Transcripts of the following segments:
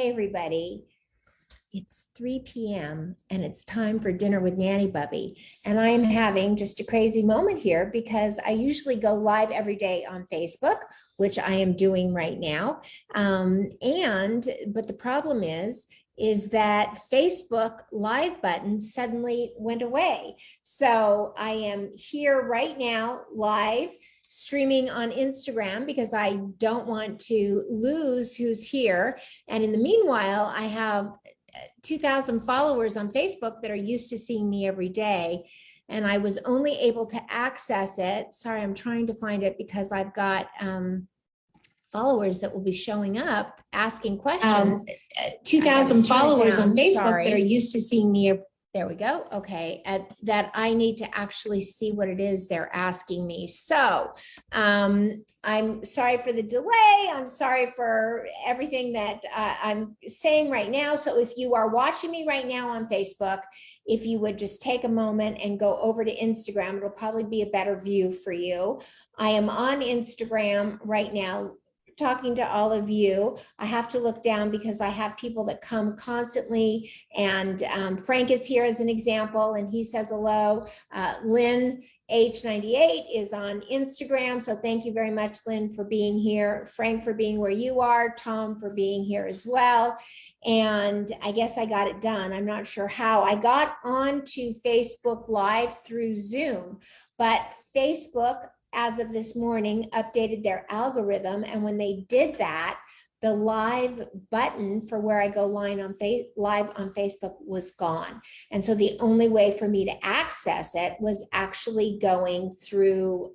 Hey everybody, it's 3 p.m. and it's time for dinner with Nanny Bubby. And I am having just a crazy moment here because I usually go live every day on Facebook, which I am doing right now. But the problem is that Facebook live button suddenly went away. So I am here right now live streaming on Instagram because I don't want to lose who's here. And in the meanwhile, I have 2,000 followers on Facebook that are used to seeing me every day. And I was only able to access it. Sorry, I'm trying to find it because I've got followers that will be showing up asking questions. 2,000 followers on Facebook that are used to seeing me. There we go. Okay. That I need to actually see what it is they're asking me. So I'm sorry for the delay. I'm sorry for everything that I'm saying right now. So if you are watching me right now on Facebook, if you would just take a moment and go over to Instagram, it'll probably be a better view for you. I am on Instagram right now, talking to all of you. I have to look down because I have people that come constantly, and Frank is here as an example, and he says hello. Lynn H98 is on Instagram, so thank you very much, Lynn, for being here, Frank for being where you are, Tom for being here as well. And I guess I got it done. I'm not sure how. I got onto Facebook Live through Zoom, but Facebook, as of this morning, updated their algorithm. And when they did that, the live button for where I go live on Facebook was gone. And so the only way for me to access it was actually going through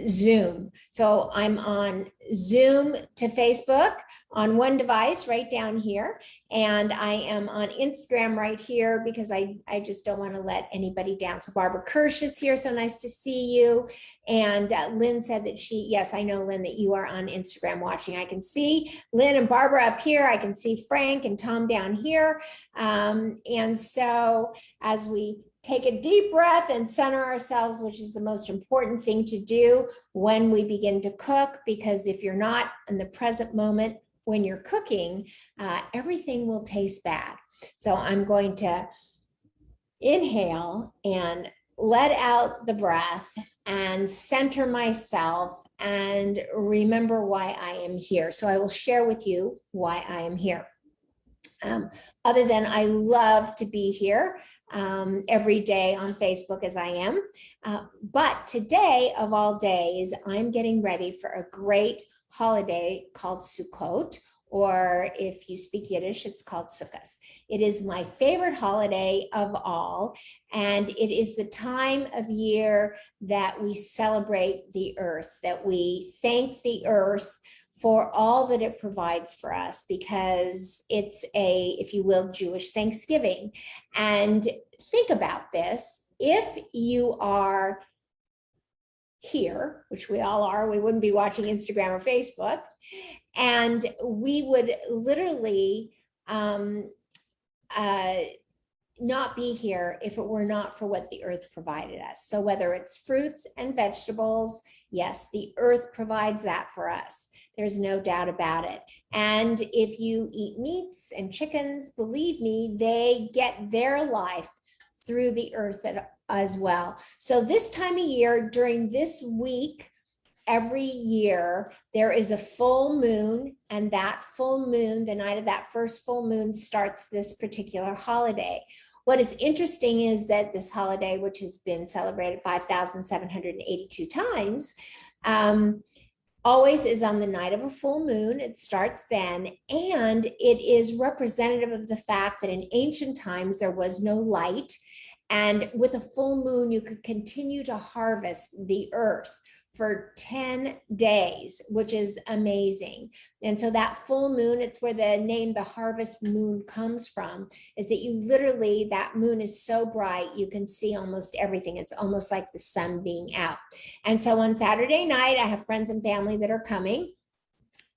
Zoom. So I'm on Zoom to Facebook on one device right down here. And I am on Instagram right here because I just don't want to let anybody down. So Barbara Kirsch is here. So nice to see you. And Lynn said that yes, I know, Lynn, that you are on Instagram watching. I can see Lynn and Barbara up here. I can see Frank and Tom down here. And so as we take a deep breath and center ourselves, which is the most important thing to do when we begin to cook, because if you're not in the present moment when you're cooking, everything will taste bad. So I'm going to inhale and let out the breath and center myself and remember why I am here. So I will share with you why I am here. Other than I love to be here every day on Facebook as I am. But today of all days, I'm getting ready for a great holiday called Sukkot, or if you speak Yiddish, it's called Sukkot. It is my favorite holiday of all, and it is the time of year that we celebrate the earth, that we thank the earth for all that it provides for us, because it's a, if you will, Jewish Thanksgiving. And think about this. If you are here, which we all are, we wouldn't be watching Instagram or Facebook, and we would literally not be here if it were not for what the earth provided us. So whether it's fruits and vegetables, yes, the earth provides that for us. There's no doubt about it. And if you eat meats and chickens, believe me, they get their life through the earth as well. So this time of year, during this week, every year, there is a full moon, and that full moon, the night of that first full moon, starts this particular holiday. What is interesting is that this holiday, which has been celebrated 5,782 times, always is on the night of a full moon. It starts then, and it is representative of the fact that in ancient times there was no light, and with a full moon you could continue to harvest the earth for 10 days, which is amazing. And so that full moon, it's where the name the harvest moon comes from, is that you literally, that moon is so bright, you can see almost everything. It's almost like the sun being out. And so on Saturday night, I have friends and family that are coming.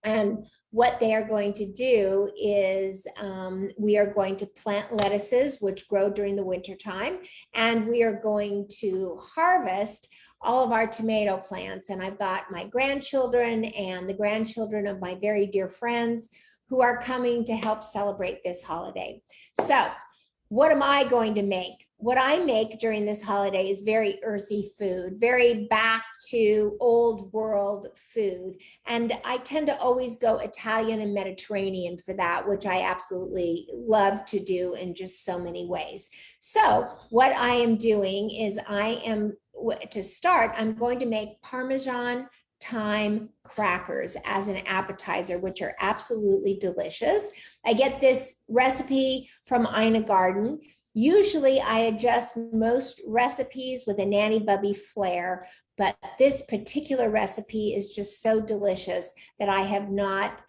And what they are going to do is we are going to plant lettuces, which grow during the winter time, and we are going to harvest all of our tomato plants. And I've got my grandchildren and the grandchildren of my very dear friends who are coming to help celebrate this holiday. So what am I going to make? What I make during this holiday is very earthy food, very back to old world food. And I tend to always go Italian and Mediterranean for that, which I absolutely love to do in just so many ways. So what I am doing is to start, I'm going to make Parmesan thyme crackers as an appetizer, which are absolutely delicious. I get this recipe from Ina Garden. Usually I adjust most recipes with a Nanny Bubby flair, but this particular recipe is just so delicious that I have not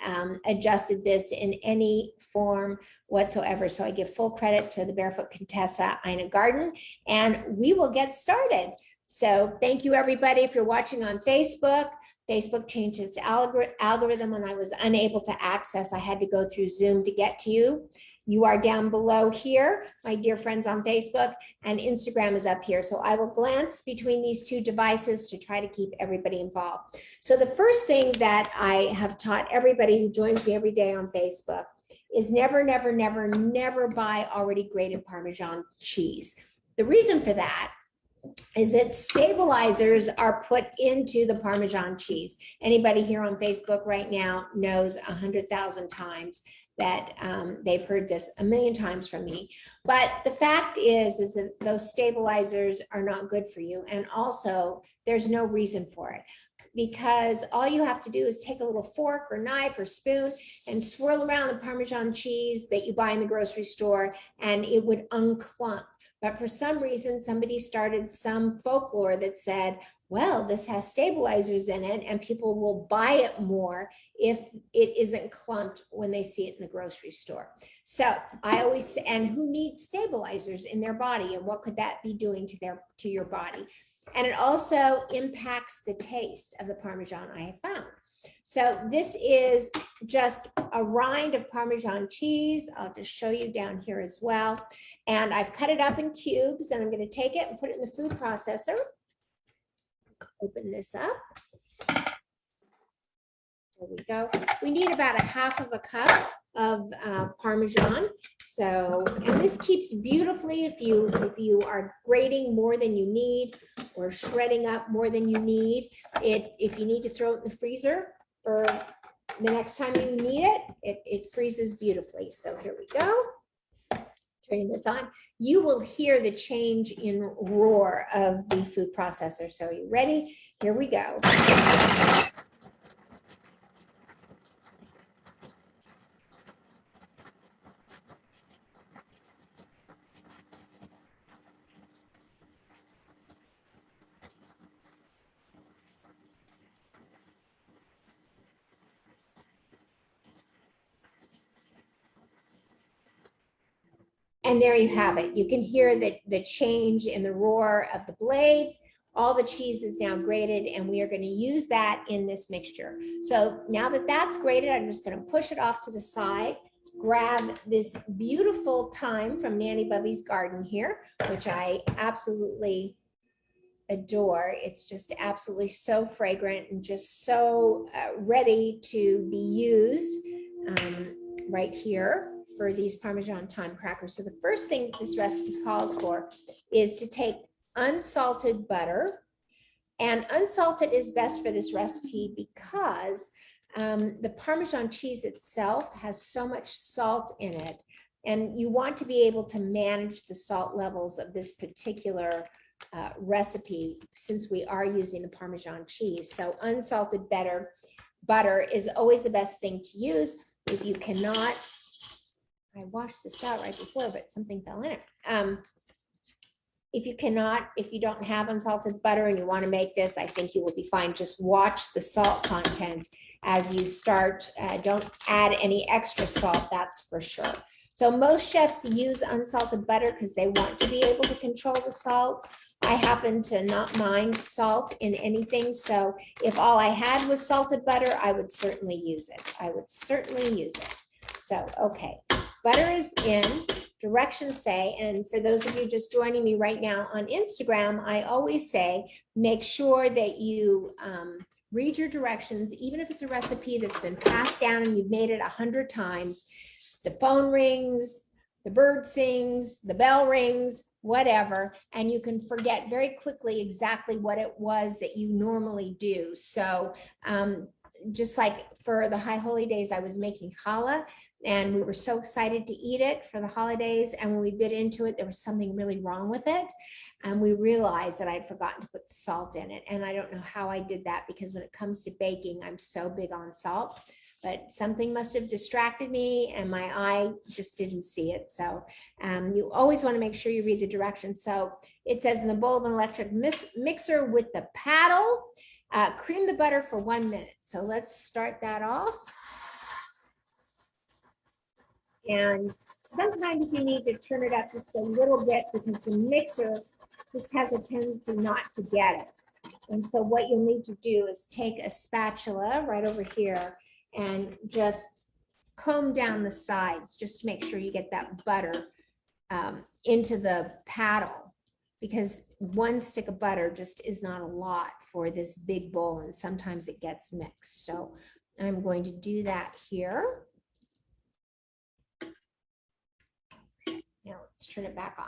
adjusted this in any form whatsoever. So I give full credit to the Barefoot Contessa, Ina Garden, and we will get started. So thank you everybody. If you're watching on Facebook, Facebook changed its algorithm when I was unable to access. I had to go through Zoom to get to you. You are down below here, my dear friends on Facebook, and Instagram is up here. So I will glance between these two devices to try to keep everybody involved. So the first thing that I have taught everybody who joins me every day on Facebook is never, never, never, never buy already grated Parmesan cheese. The reason for that is that stabilizers are put into the Parmesan cheese. Anybody here on Facebook right now knows 100,000 times that they've heard this a million times from me. But the fact is that those stabilizers are not good for you. And also there's no reason for it, because all you have to do is take a little fork or knife or spoon and swirl around the Parmesan cheese that you buy in the grocery store, and it would unclump. But for some reason, somebody started some folklore that said, well, this has stabilizers in it and people will buy it more if it isn't clumped when they see it in the grocery store. So I always say, and who needs stabilizers in their body, and what could that be doing to your body? And it also impacts the taste of the Parmesan, I have found. So this is just a rind of Parmesan cheese. I'll just show you down here as well. And I've cut it up in cubes, and I'm going to take it and put it in the food processor. Open this up. There we go. We need about a half of a cup of Parmesan. So, and this keeps beautifully if you are grating more than you need or shredding up more than you need. If you need to throw it in the freezer for the next time you need it freezes beautifully. So here we go. Turning this on, you will hear the change in roar of the food processor. So are you ready? Here we go. And there you have it. You can hear the change in the roar of the blades. All the cheese is now grated, and we are going to use that in this mixture. So now that that's grated, I'm just going to push it off to the side, grab this beautiful thyme from Nanny Bubby's garden here, which I absolutely adore. It's just absolutely so fragrant and just so ready to be used right here for these Parmesan thyme crackers. So the first thing this recipe calls for is to take unsalted butter, and unsalted is best for this recipe because the Parmesan cheese itself has so much salt in it, and you want to be able to manage the salt levels of this particular recipe since we are using the Parmesan cheese. So unsalted butter is always the best thing to use. If you cannot, I washed this out right before, but something fell in it. If you don't have unsalted butter and you want to make this, I think you will be fine. Just watch the salt content as you start. Don't add any extra salt, that's for sure. So most chefs use unsalted butter because they want to be able to control the salt. I happen to not mind salt in anything. So if all I had was salted butter, I would certainly use it. So, okay. Butter is in, directions say, and for those of you just joining me right now on Instagram, I always say, make sure that you read your directions, even if it's a recipe that's been passed down and you've made it 100 times. The phone rings, the bird sings, the bell rings, whatever, and you can forget very quickly exactly what it was that you normally do. So just like for the High Holy Days, I was making challah, and we were so excited to eat it for the holidays. And when we bit into it, there was something really wrong with it. And we realized that I'd forgotten to put the salt in it. And I don't know how I did that, because when it comes to baking, I'm so big on salt, but something must have distracted me and my eye just didn't see it. So you always want to make sure you read the directions. So it says, in the bowl of an electric mixer with the paddle, cream the butter for 1 minute. So let's start that off. And sometimes you need to turn it up just a little bit, because the mixer just has a tendency not to get it. And so what you'll need to do is take a spatula right over here and just comb down the sides, just to make sure you get that butter into the paddle, because 1 stick of butter just is not a lot for this big bowl, and sometimes it gets mixed. So I'm going to do that here. Now let's turn it back on.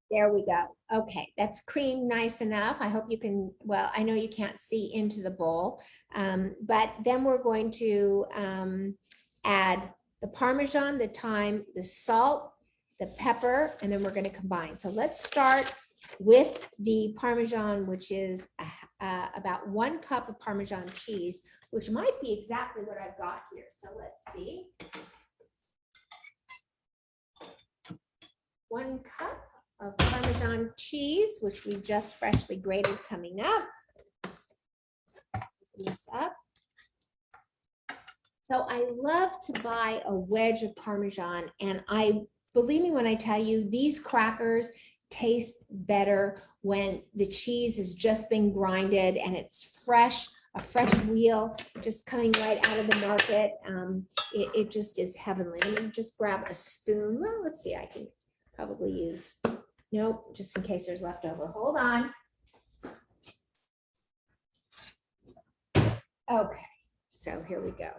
There we go. Okay, that's creamed nice enough. I hope you can, well, I know you can't see into the bowl, but then we're going to add the Parmesan, the thyme, the salt, the pepper, and then we're going to combine. So let's start with the Parmesan, which is about 1 cup of Parmesan cheese, which might be exactly what I've got here. So let's see. 1 cup of Parmesan cheese, which we just freshly grated, coming up. Open this up. So I love to buy a wedge of Parmesan, and believe me when I tell you, these crackers taste better when the cheese has just been grinded and it's fresh, a fresh wheel just coming right out of the market. It just is heavenly. Let me just grab a spoon. Well, let's see, I can probably use, nope, just in case there's leftover. Hold on. Okay, so here we go.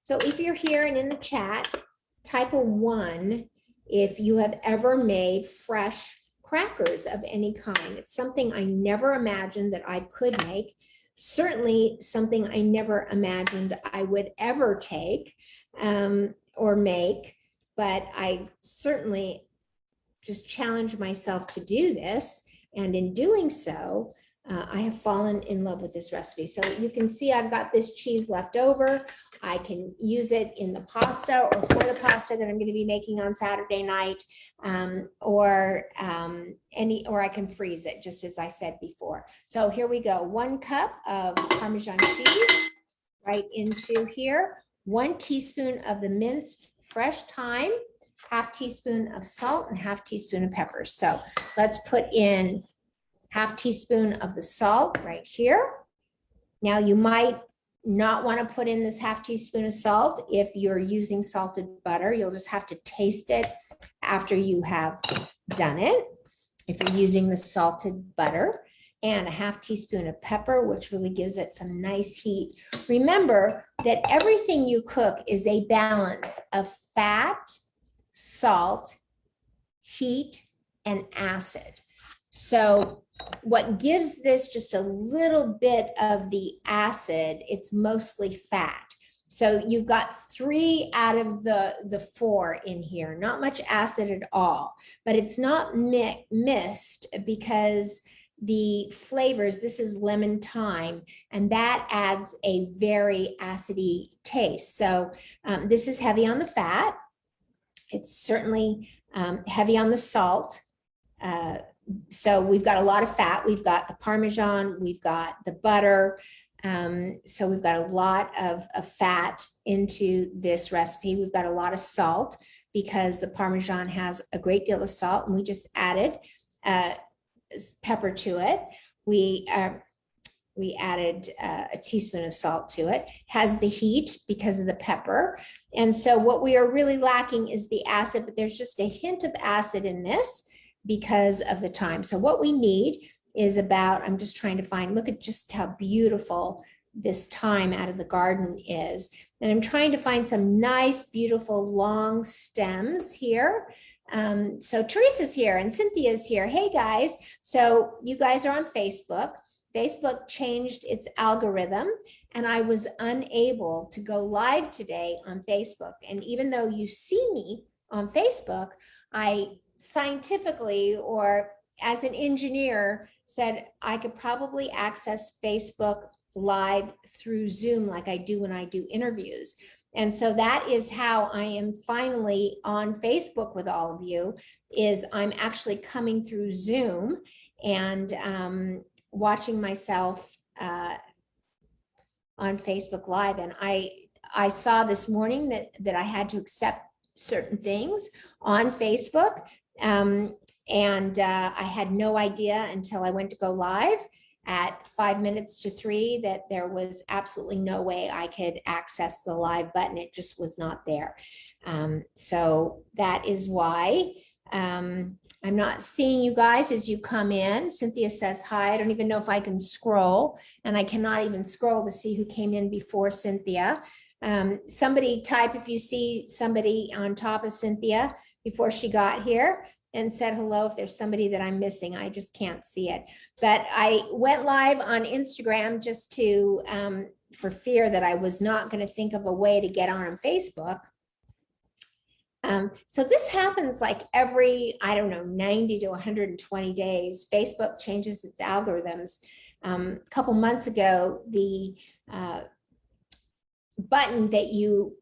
So if you're here and in the chat, type a 1 if you have ever made fresh crackers of any kind. It's something I never imagined that I could make. Certainly something I never imagined I would ever take or make, but I certainly just challenged myself to do this. And in doing so, I have fallen in love with this recipe. So you can see I've got this cheese left over. I can use it in the pasta or for the pasta that I'm going to be making on Saturday night, or I can freeze it, just as I said before. So here we go. 1 cup of Parmesan cheese right into here. 1 teaspoon of the minced fresh thyme, 1/2 teaspoon of salt, and 1/2 teaspoon of pepper. So let's put in 1/2 teaspoon of the salt right here. Now you might not want to put in this 1/2 teaspoon of salt if you're using salted butter. You'll just have to taste it after you have done it, if you're using the salted butter. And 1/2 teaspoon of pepper, which really gives it some nice heat. Remember that everything you cook is a balance of fat, salt, heat, and acid. So what gives this just a little bit of the acid, it's mostly fat. So you've got 3 out of the 4 in here, not much acid at all, but it's not missed because the flavors, this is lemon thyme, and that adds a very acidy taste. So this is heavy on the fat. It's certainly heavy on the salt. So we've got a lot of fat. We've got the Parmesan, we've got the butter. So we've got a lot of fat into this recipe. We've got a lot of salt. because the Parmesan has a great deal of salt, and we just added pepper to it. We added a teaspoon of salt to it. Has the heat because of the pepper. And so what we are really lacking is the acid, but there's just a hint of acid in this because of the thyme. So what we need is about, I'm just trying to find, look at just how beautiful this thyme out of the garden is. And I'm trying to find some nice, beautiful long stems here. So Teresa's here and Cynthia's here. Hey guys. So you guys are on Facebook. Facebook changed its algorithm and I was unable to go live today on Facebook. And even though you see me on Facebook, I scientifically or as an engineer said I could probably access Facebook live through Zoom like I do when I do interviews. And so that is how I am finally on Facebook with all of you, is I'm actually coming through Zoom and watching myself on Facebook Live. And I saw this morning that I had to accept certain things on Facebook. And I had no idea until I went to go live at 5 minutes to 3 that there was absolutely no way I could access the live button. It just was not there. So that is why I'm not seeing you guys as you come in. Cynthia says hi. I don't even know if I can scroll, and I cannot even scroll to see who came in before Cynthia. Somebody type if you see somebody on top of Cynthia before she got here, and said hello if there's somebody that I'm missing. I just can't see it. But I went live on Instagram just to, for fear that I was not going to think of a way to get on Facebook. So this happens like every, I don't know, 90 to 120 days. Facebook changes its algorithms. A couple months ago, the button that you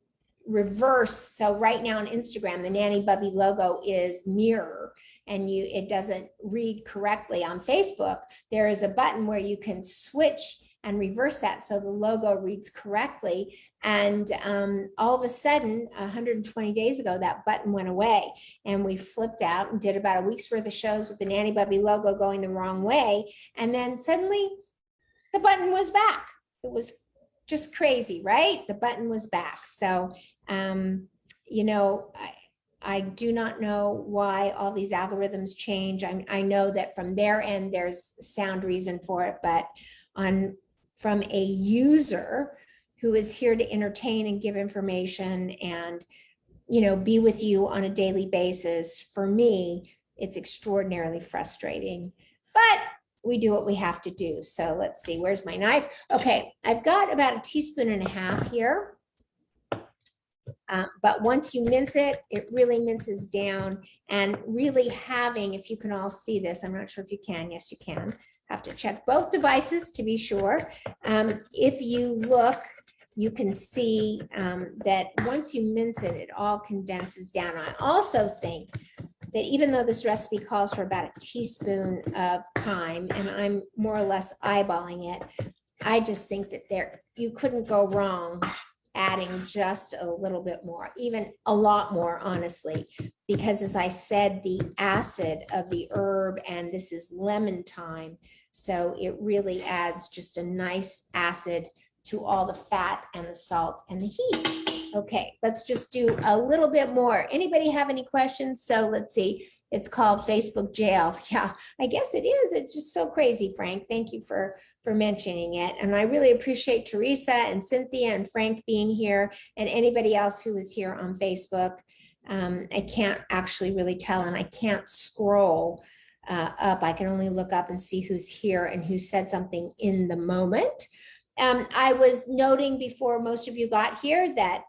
reverse. So right now on Instagram, the Nanny Bubby logo is mirror and it doesn't read correctly. On Facebook, there is a button where you can switch and reverse that so the logo reads correctly. And all of a sudden, 120 days ago, that button went away and we flipped out and did about a week's worth of shows with the Nanny Bubby logo going the wrong way. And then suddenly the button was back. It was just crazy, right? The button was back. So you know, I do not know why all these algorithms change. I know that from their end, there's sound reason for it, but from a user who is here to entertain and give information and, you know, be with you on a daily basis, for me, it's extraordinarily frustrating, but we do what we have to do. So let's see, where's my knife? Okay, I've got about 1.5 teaspoons here. But once you mince it, it really minces down, and really having, if you can all see this, I'm not sure if you can, yes you can, have to check both devices to be sure. If you look, you can see that once you mince it, it all condenses down. I also think that even though this recipe calls for about 1 teaspoon of thyme, and I'm more or less eyeballing it, I just think that you couldn't go wrong adding just a little bit more, even a lot more, honestly, because as I said, the acid of the herb, and this is lemon thyme, so it really adds just a nice acid to all the fat and the salt and the heat. Okay, let's just do a little bit more. Anybody have any questions? So let's see, it's called Facebook jail. Yeah, I guess it is. It's just so crazy, Frank. Thank you for mentioning it. And I really appreciate Teresa and Cynthia and Frank being here, and anybody else who is here on Facebook. I can't actually really tell, and I can't scroll up. I can only look up and see who's here and who said something in the moment. I was noting before most of you got here that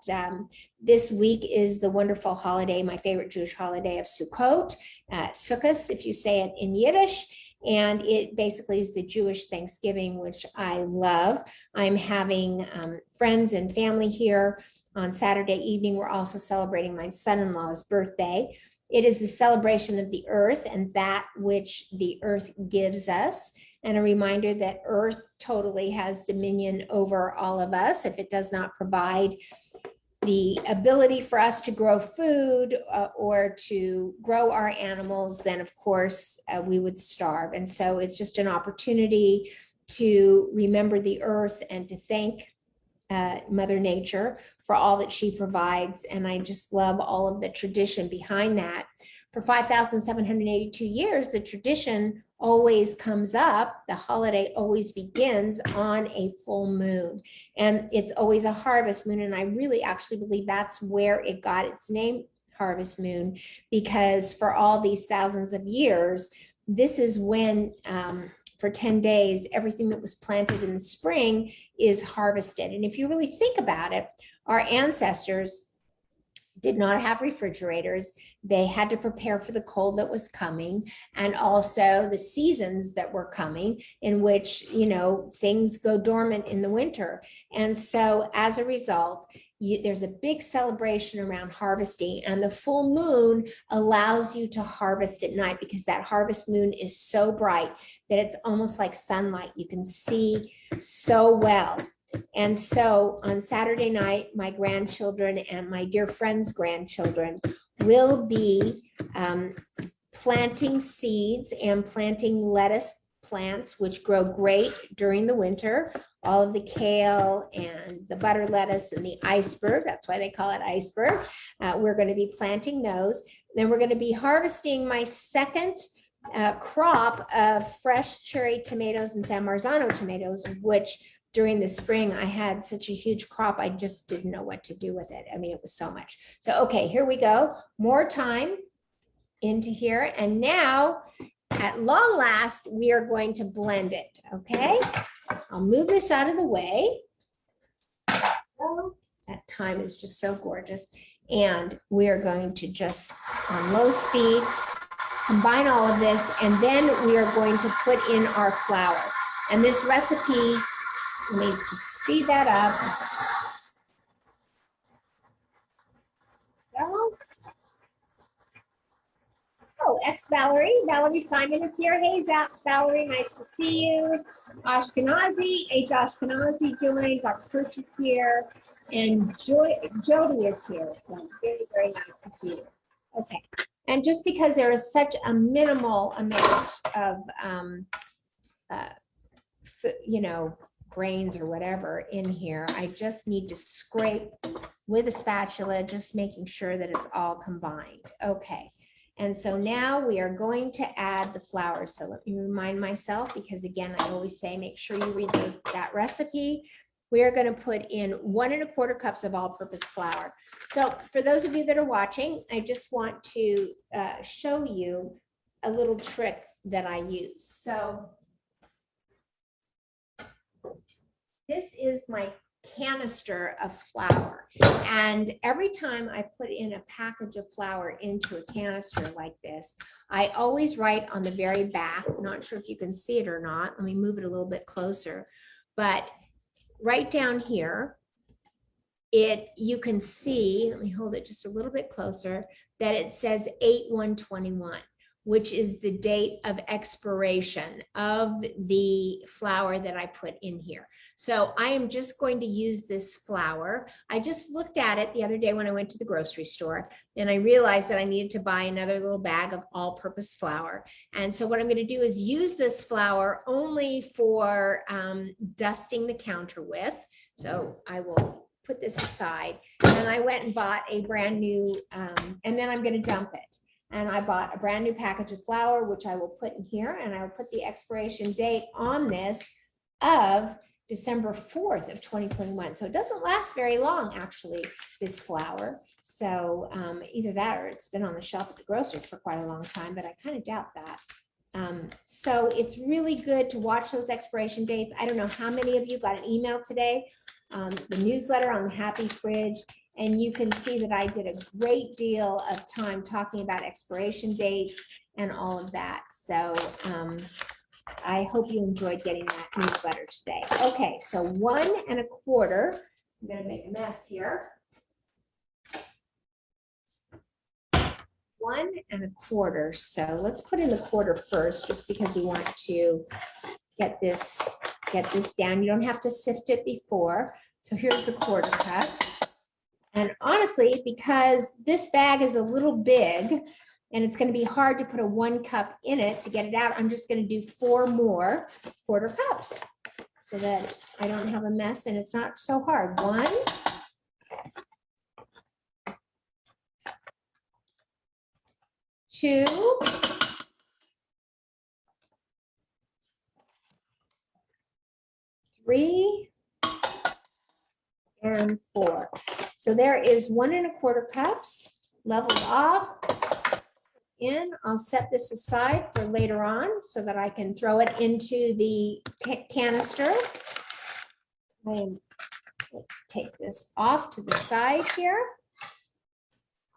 this week is the wonderful holiday, my favorite Jewish holiday of Sukkot, Sukkot, if you say it in Yiddish. And it basically is the Jewish Thanksgiving, which I love. I'm having friends and family here on Saturday evening. We're also celebrating my son-in-law's birthday. It is the celebration of the earth and that which the earth gives us, and a reminder that earth totally has dominion over all of us. If it does not provide the ability for us to grow food or to grow our animals, then of course we would starve. And so it's just an opportunity to remember the earth and to thank Mother Nature for all that she provides. And I just love all of the tradition behind that. For 5,782 years, the tradition always comes up. The holiday always begins on a full moon, and it's always a harvest moon. And I really actually believe that's where it got its name, harvest moon, because for all these thousands of years, this is when for 10 days, everything that was planted in the spring is harvested. And if you really think about it, our ancestors did not have refrigerators. They had to prepare for the cold that was coming, and also the seasons that were coming, in which, you know, things go dormant in the winter. And so as a result, there's a big celebration around harvesting, and the full moon allows you to harvest at night because that harvest moon is so bright that it's almost like sunlight. You can see so well. And so on Saturday night, my grandchildren and my dear friends' grandchildren will be planting seeds and planting lettuce plants, which grow great during the winter. All of the kale and the butter lettuce and the iceberg, that's why they call it iceberg. We're going to be planting those. Then we're going to be harvesting my second crop of fresh cherry tomatoes and San Marzano tomatoes, which during the spring, I had such a huge crop, I just didn't know what to do with it. I mean, it was so much. So, okay, here we go. More thyme into here. And now, at long last, we are going to blend it, okay? I'll move this out of the way. Oh, that thyme is just so gorgeous. And we are going to just, on low speed, combine all of this, and then we are going to put in our flour. And this recipe, let me speed that up. Oh, ex-Valerie. Valerie Simon is here. Hey, Valerie, nice to see you. Ashkenazi, H. Ashkenazi joined. Dr. Coach is here. And Jody is here. So very, very nice to see you. Okay. And just because there is such a minimal amount of, you know, grains or whatever in here, I just need to scrape with a spatula, just making sure that it's all combined. Okay, and so now we are going to add the flour. So let me remind myself, because again, I always say, make sure you read that recipe. We are going to put in 1 1/4 cups of all-purpose flour. So for those of you that are watching, I just want to show you a little trick that I use. So this is my canister of flour. And every time I put in a package of flour into a canister like this, I always write on the very back, I'm not sure if you can see it or not. Let me move it a little bit closer. But right down here, you can see, let me hold it just a little bit closer, that it says 8/1/21. Which is the date of expiration of the flour that I put in here. So I am just going to use this flour. I just looked at it the other day when I went to the grocery store, and I realized that I needed to buy another little bag of all-purpose flour. And so what I'm going to do is use this flour only for dusting the counter with. So I will put this aside. And I went and bought a brand new, and then I'm going to dump it. And I bought a brand new package of flour, which I will put in here, and I will put the expiration date on this of December 4th of 2021. So it doesn't last very long, actually, this flour. So either that or it's been on the shelf at the grocery for quite a long time, but I kind of doubt that. So it's really good to watch those expiration dates. I don't know how many of you got an email today, the newsletter on the Happy Fridge. And you can see that I did a great deal of time talking about expiration dates and all of that. So I hope you enjoyed getting that newsletter today. Okay, so 1 1/4. I'm going to make a mess here. 1 1/4. So let's put in the quarter first, just because we want to get this down. You don't have to sift it before. So here's the 1/4 cup. And honestly, because this bag is a little big and it's going to be hard to put a 1 cup in it to get it out, I'm just going to do 4 more quarter cups so that I don't have a mess and it's not so hard. 1, 2, 3, and 4. So there is 1 1/4 cups leveled off. I'll set this aside for later on so that I can throw it into the canister. Let's take this off to the side here.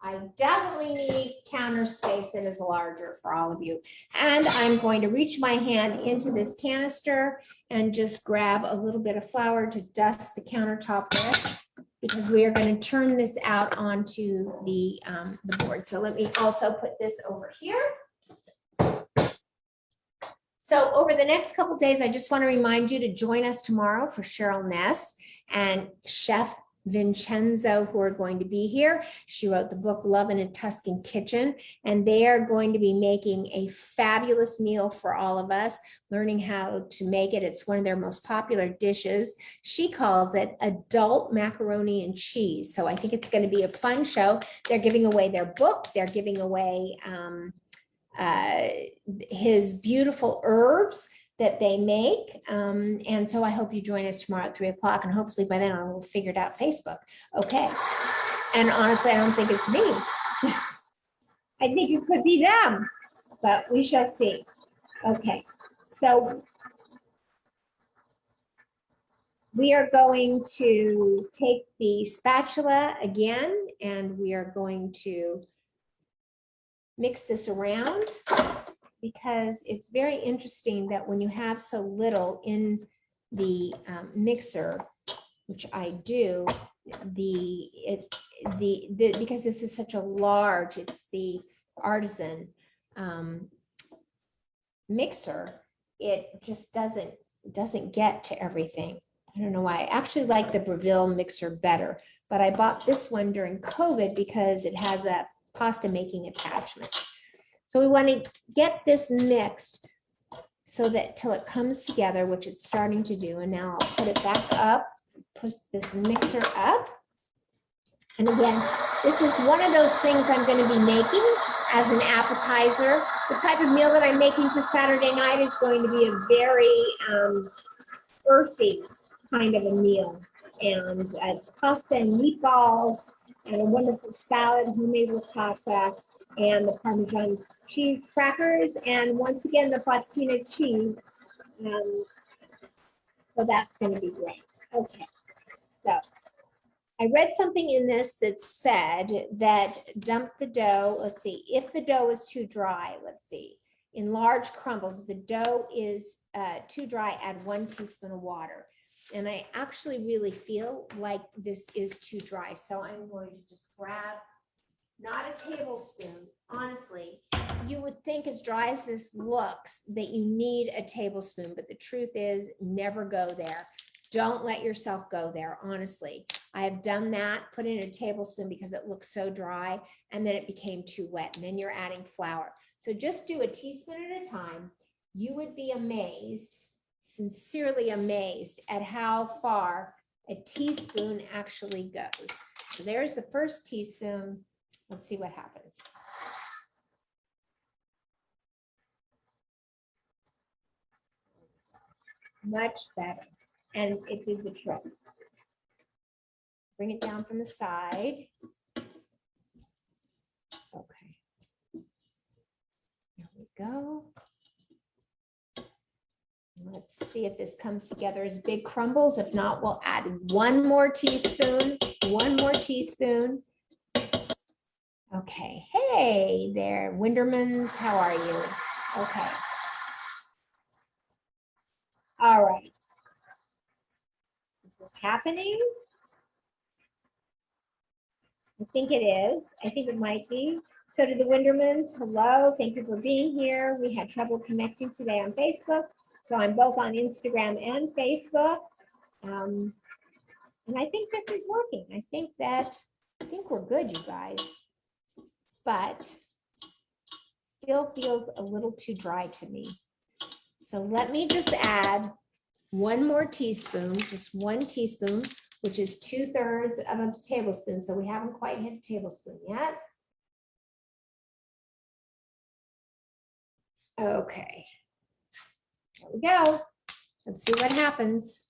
I definitely need counter space that is larger for all of you. And I'm going to reach my hand into this canister and just grab a little bit of flour to dust the countertop with, because we are going to turn this out onto the board. So let me also put this over here. So over the next couple of days, I just want to remind you to join us tomorrow for Cheryl Ness and Chef Vincenzo, who are going to be here. She wrote the book Love in a Tuscan Kitchen, and they are going to be making a fabulous meal for all of us, learning how to make it. It's one of their most popular dishes. She calls it adult macaroni and cheese. So I think it's going to be a fun show. They're giving away their book. They're giving away his beautiful herbs that they make. And so I hope you join us tomorrow at 3 o'clock, and hopefully by then I will figure it out Facebook. Okay. And honestly, I don't think it's me. I think it could be them, but we shall see. Okay. So we are going to take the spatula again, and we are going to mix this around, because it's very interesting that when you have so little in the mixer, which I do, because this is such a large, it's the artisan mixer, it just doesn't get to everything. I don't know why. I actually like the Breville mixer better, but I bought this one during COVID because it has a pasta making attachment. So we want to get this mixed so that till it comes together, which it's starting to do. And now I'll put it back up, put this mixer up. And again, this is one of those things I'm going to be making as an appetizer. The type of meal that I'm making for Saturday night is going to be a very earthy kind of a meal. And it's pasta and meatballs and a wonderful salad, homemade ricotta, and the Parmesan cheese crackers, and once again the patina cheese. So that's going to be great. Okay, so I read something in this that said that dump the dough. Let's see, if the dough is too dry, let's see, in large crumbles, if the dough is too dry, add 1 teaspoon of water. And I actually really feel like this is too dry, so I'm going to just grab not a tablespoon. Honestly, you would think as dry as this looks that you need a tablespoon, but the truth is never go there. Don't let yourself go there, honestly. I have done that, put in a tablespoon because it looks so dry, and then it became too wet, and then you're adding flour. So just do a teaspoon at a time. You would be amazed, sincerely amazed, at how far a teaspoon actually goes. So there's the first teaspoon. Let's see what happens. Much better. And it did the trick. Bring it down from the side. Okay. There we go. Let's see if this comes together as big crumbles. If not, we'll add 1 more teaspoon. 1 more teaspoon. Okay. Hey there, Windermans. How are you? Okay. All right. Is this happening? I think it is. I think it might be. So to the Windermans, hello. Thank you for being here. We had trouble connecting today on Facebook. So I'm both on Instagram and Facebook. And I think this is working. I think that I think we're good, you guys, but still feels a little too dry to me. So let me just add one more teaspoon, just 1 teaspoon, which is 2/3 of a tablespoon. So we haven't quite hit a tablespoon yet. Okay, there we go. Let's see what happens.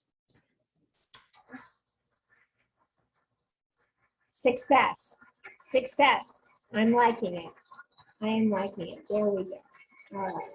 Success, success. I'm liking it. I am liking it. There we go. All right.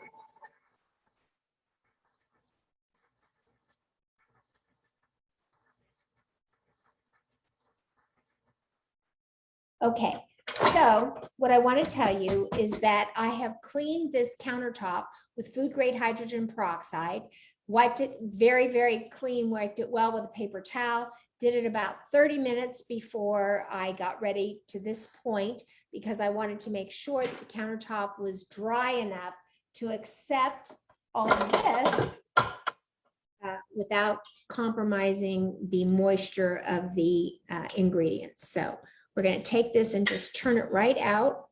Okay, so what I want to tell you is that I have cleaned this countertop with food grade hydrogen peroxide, wiped it very, very clean, wiped it well with a paper towel, did it about 30 minutes before I got ready to this point because I wanted to make sure that the countertop was dry enough to accept all of this without compromising the moisture of the ingredients. So we're going to take this and just turn it right out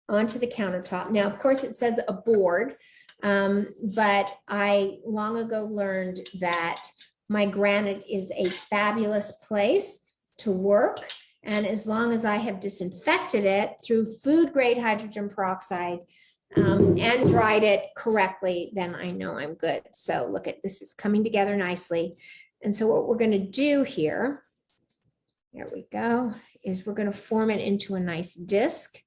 onto the countertop. Now, of course, it says a board, but I long ago learned that my granite is a fabulous place to work. And as long as I have disinfected it through food grade hydrogen peroxide and dried it correctly, then I know I'm good. So look at this is coming together nicely. And so what we're going to do here, there we go, is we're going to form it into a nice disc,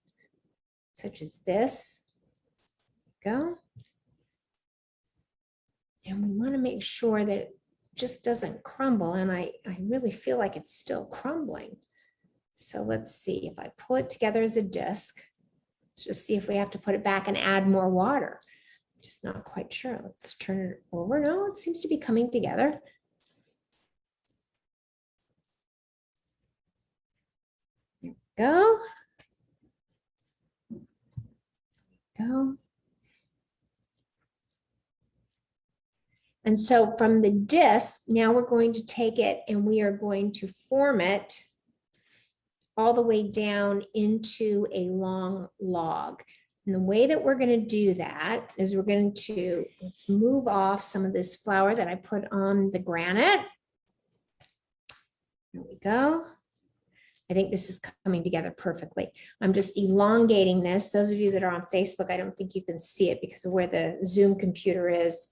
such as this. Go. And we want to make sure that it just doesn't crumble. And I really feel like it's still crumbling. So let's see if I pull it together as a disc. Let's just see if we have to put it back and add more water. Just not quite sure. Let's turn it over. No, it seems to be coming together. There we go. Go. And so from the disc, now we're going to take it and we are going to form it all the way down into a long log. And the way that we're going to do that is we're going to, let's move off some of this flour that I put on the granite. There we go. I think this is coming together perfectly. I'm just elongating this. Those of you that are on Facebook, I don't think you can see it because of where the Zoom computer is.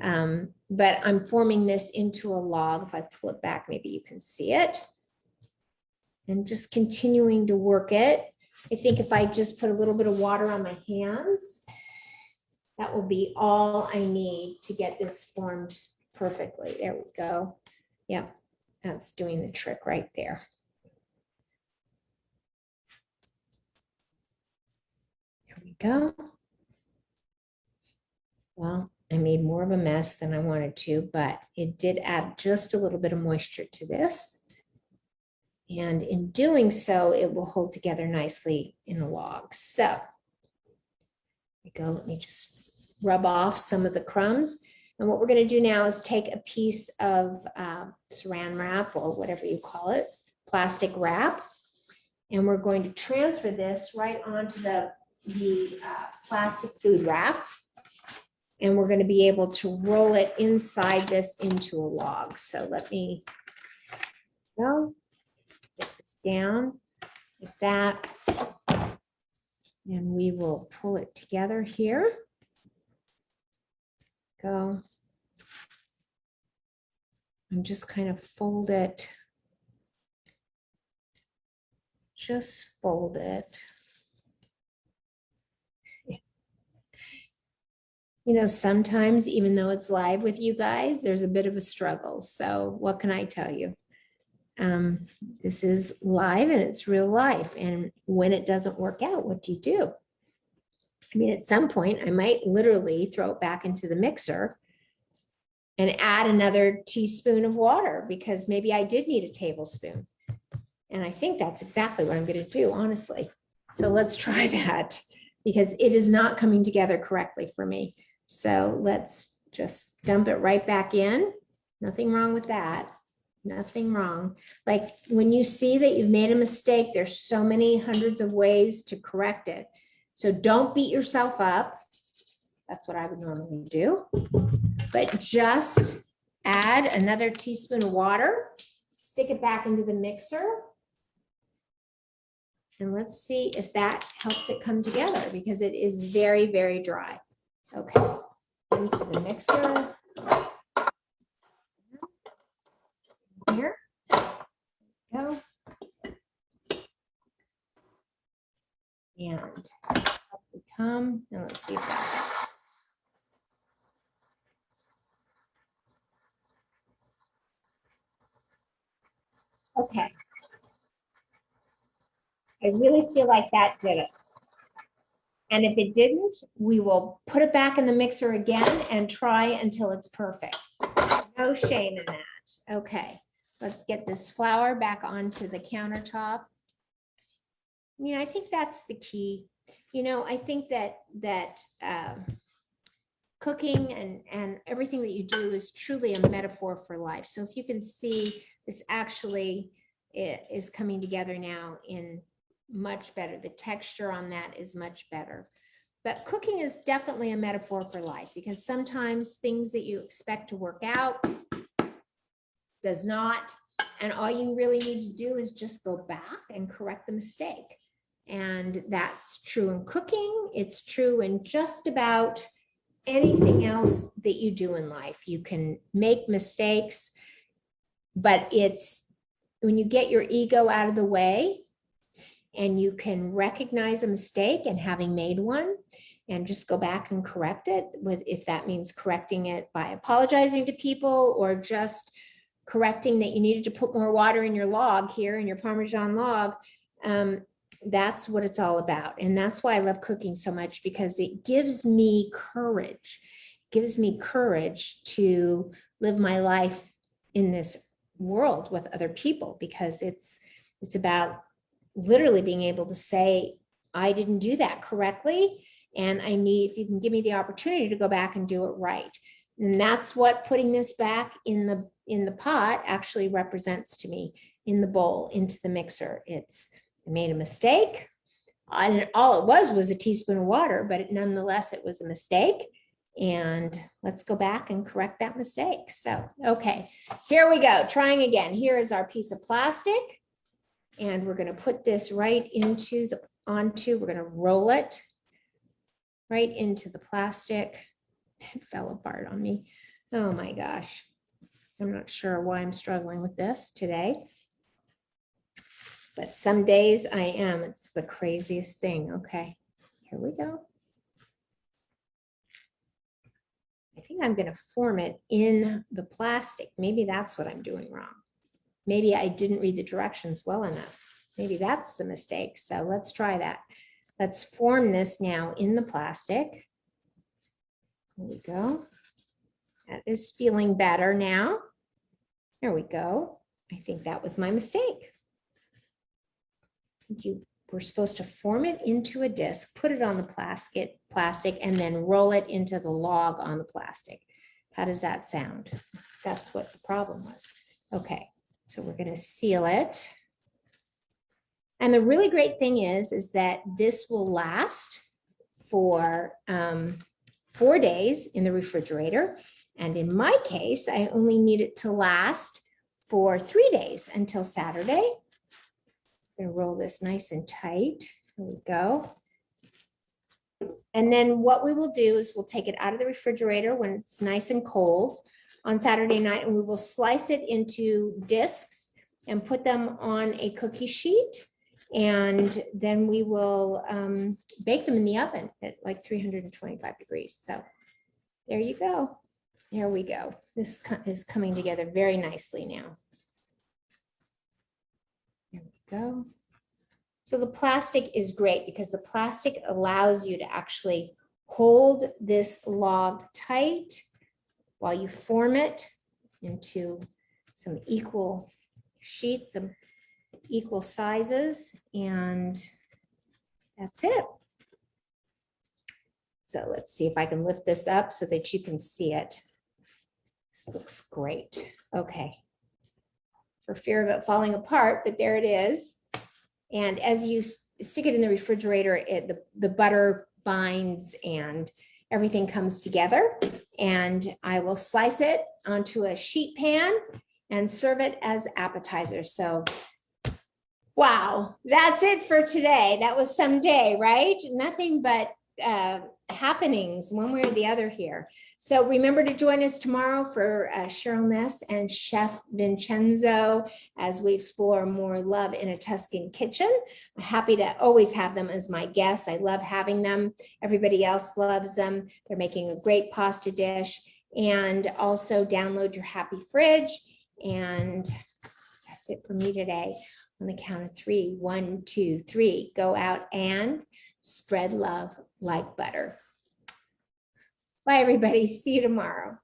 But I'm forming this into a log. If I pull it back, maybe you can see it. And just continuing to work it. I think if I just put a little bit of water on my hands, that will be all I need to get this formed perfectly. There we go. Yeah, that's doing the trick right there. There we go. Well, I made more of a mess than I wanted to, but it did add just a little bit of moisture to this. And in doing so, it will hold together nicely in a log. So there we go. Let me just rub off some of the crumbs. And what we're going to do now is take a piece of saran wrap or whatever you call it, plastic wrap. And we're going to transfer this right onto the plastic food wrap. And we're going to be able to roll it inside this into a log. So let me go. Get this down like that, and we will pull it together here. Go. And just kind of fold it. Just fold it. You know, sometimes even though it's live with you guys, there's a bit of a struggle. So what can I tell you? This is live and it's real life. And when it doesn't work out, what do you do? I mean, at some point, I might literally throw it back into the mixer and add another teaspoon of water because maybe I did need a tablespoon. And I think that's exactly what I'm going to do, honestly. So let's try that because it is not coming together correctly for me. So let's just dump it right back in. Nothing wrong with that. Nothing wrong. Like when you see that you've made a mistake, there's so many hundreds of ways to correct it. So don't beat yourself up. That's what I would normally do. But just add another teaspoon of water, stick it back into the mixer. And let's see if that helps it come together because it is very, very dry. Okay, into the mixer. Here, go. And up we come. And let's see if that. Okay. I really feel like that did it. And if it didn't, we will put it back in the mixer again and try until it's perfect. No shame in that. Okay, let's get this flour back onto the countertop. I think that's the key. I think that cooking and everything that you do is truly a metaphor for life. So if you can see this actually is coming together now in much better. The texture on that is much better. But cooking is definitely a metaphor for life because sometimes things that you expect to work out does not. And all you really need to do is just go back and correct the mistake. And that's true in cooking. It's true in just about anything else that you do in life. You can make mistakes, but it's when you get your ego out of the way and you can recognize a mistake and having made one and just go back and correct it with, if that means correcting it by apologizing to people or just correcting that you needed to put more water in your log here in your Parmesan log. That's what it's all about. And that's why I love cooking so much because it gives me courage. It gives me courage to live my life in this world with other people because it's about literally being able to say, I didn't do that correctly. And I need, if you can give me the opportunity to go back and do it right. And that's what putting this back in the pot actually represents to me in the bowl, into the mixer. It's, I made a mistake. And all it was a teaspoon of water, but nonetheless, it was a mistake. And let's go back and correct that mistake. So, okay, here we go. Trying again. Here is our piece of plastic. And we're going to put this right into the, we're going to roll it right into the plastic. It fell apart on me. Oh my gosh. I'm not sure why I'm struggling with this today. But some days I am. It's the craziest thing. Okay, here we go. I think I'm going to form it in the plastic. Maybe that's what I'm doing wrong. Maybe I didn't read the directions well enough. Maybe that's the mistake. So let's try that. Let's form this now in the plastic. There we go. That is feeling better now. There we go. I think that was my mistake. You were supposed to form it into a disc, put it on the plastic, and then roll it into the log on the plastic. How does that sound? That's what the problem was. Okay, so we're going to seal it. And the really great thing is that this will last for 4 days in the refrigerator. And in my case, I only need it to last for 3 days until Saturday. I'm going to roll this nice and tight. There we go. And then what we will do is we'll take it out of the refrigerator when it's nice and cold on Saturday night, and we will slice it into discs and put them on a cookie sheet. And then we will bake them in the oven at like 325 degrees. So there you go. There we go. This is coming together very nicely now. There we go. So the plastic is great because the plastic allows you to actually hold this log tight while you form it into some equal sheets of equal sizes, and that's it. So let's see if I can lift this up so that you can see it. This looks great. Okay. for fear of it falling apart, but there it is. And as you stick it in the refrigerator, the butter binds and everything comes together. And I will slice it onto a sheet pan and serve it as appetizers. So, wow, that's it for today. That was some day, right? Nothing but happenings one way or the other here. So remember to join us tomorrow for Cheryl Ness and Chef Vincenzo as we explore more love in a Tuscan kitchen. I'm happy to always have them as my guests. I love having them. Everybody else loves them. They're making a great pasta dish. And also download your happy fridge. And that's it for me today. On the count of 3, 1, 2, 3, go out and spread love like butter. Bye, everybody. See you tomorrow.